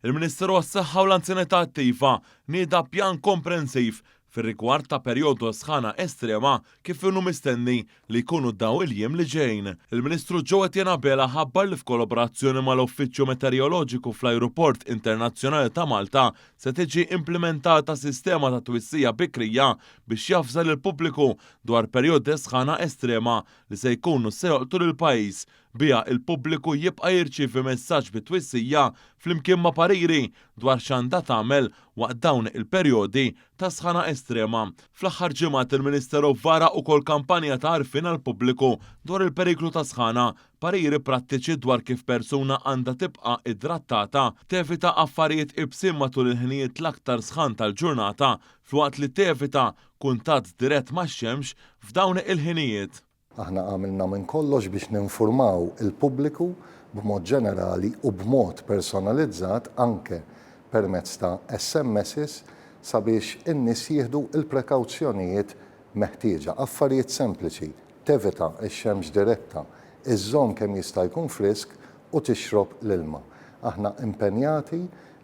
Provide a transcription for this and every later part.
Il-Ministeru għas-Saħħa u l-Anzjanità Attiva nieda pjan komprensiv fir-rigward ta' perjodu sħana estrema kif inhu mistenni li jkunu daw il-jiem li ġejjin. Il-Ministru Joe Etienne Bela ħabbar li f'kollaborazzjoni mal-Uffiċċju Meteoroloġiku fl-Ajruport Internazzjonali ta' Malta se tiġi implementata sistema ta' twissija bikrija biex jafżal il-pubbliku dwar perjodi sħana estrema li se jkunu se joqtu lill-pajjiż biha il-pubbliku jibqa' jirċievi messaġġ bit-twissija flimkien ma' pariri dwar x'għandha tagħmel waqt dawn il-perjodi ta' sħana estrema. Fl-aħħar ġimgħat il-Ministeru vara wkoll kampanja ta' għarfien għall-pubbliku dwar il-periklu ta' sħana, pariri prattiċi dwar kif persuna għandha tibqa' idrattata, tevita affarijiet ibsin matul il-ħinijiet l-aktar sħan tal-ġurnata f'waqt li tevita kuntatt dirett max-xemx f'dawn il-ħinijiet. Aħna għamilna minn kollox biex ninformaw il-pubbliku b'mod ġenerali u b'mod personalizzat anke permezz ta' SMSs sabiex in-nies jieħdu il-prekawzjonijiet meħtieġa. Affarijiet sempliċi, tevita x-xemx diretta, iżżomm kemm jista' jkun frisk u tixrob l-ilma. Aħna impenjati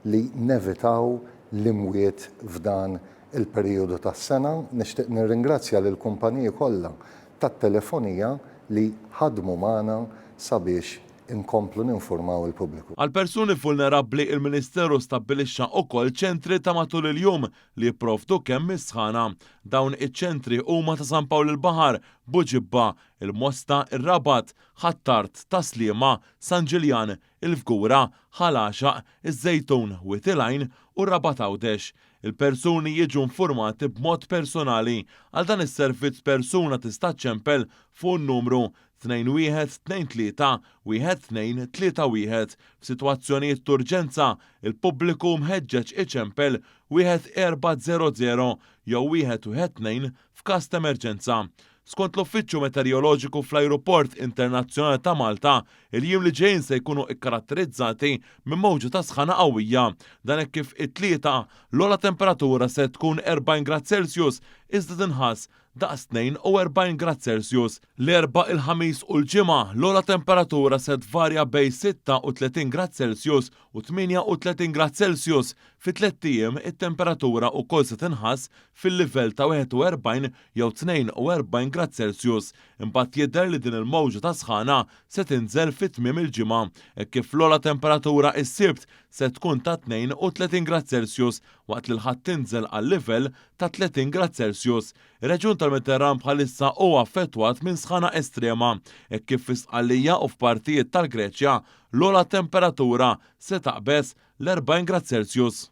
li nevitaw l-imwiet f'dan il-perjodu tas-sena. Nixtieq nirringrazzja lill-kumpaniji kollha tat-telefonija li ħadmu magħna sabiex inkomplu ninformaw il-pubbliku. Għal persuni vulnerabbli il-Ministeru stabbilixxa wkoll ċentri ta' matul il-jum li jipprovdu kemm is-sħana. Dawn iċ-ċentri huma ta' San Pawl il-Baħar, Buġibba, il-Mosta, ir-Rabat, Ħattart, Taslima, San Ġiljan, il-Fgura, Ħalaxaq, iż-Żejtun, Witilgħin u Rabat Għawdex. Il-persuni jiġu informati b'mod personali għal dan is-servizz persuna tista' ċempel fuq n-numru 2123-1231. F'sitwazzjonijiet d'urġenza, il-pubbliku mħeġġeġ iċempel 1400 jew 112 f'każ ta' emerġenza. Skont l-Uffiċċju Meteoroloġiku fl-Ajruport Internazzjonali ta' Malta, il-jiem li ġejjin se jkunu ikkaratterizzati minn mowġa ta' sħana qawwija. Dan hekk kif it-tlieta l-ogħla temperatura se tkun 40 grad Celsius iżda tinħass daqs 42 grad Celsius. L-erba' il-ħamis u l-ġimgħa l-ogħla temperatura se tvarja bejn 36 grad Celsius u 38 grad Celsius. Fi 3 ijiem it-temperatura wkoll se tinħass fil-livell ta' 41 jew 42 grad Celsius. Imbagħad jidher li din il-mowġa ta' sħana se tinżel fit-tmiem il-ġimgħa, hekk kif l-ogħla temperatura s-sibt se tkun ta' 32 grad Celsius waqt li l-ħadd tinżel għal livell ta' 30 grad Celsius. Ir-Reġjun tal-Mediterran bħalissa huwa affettwat minn sħana estrema, hekk kif fis-Qallija u f'partijiet tal-Greċja l-ogħla temperatura se taqbes l-40 grad Celsius.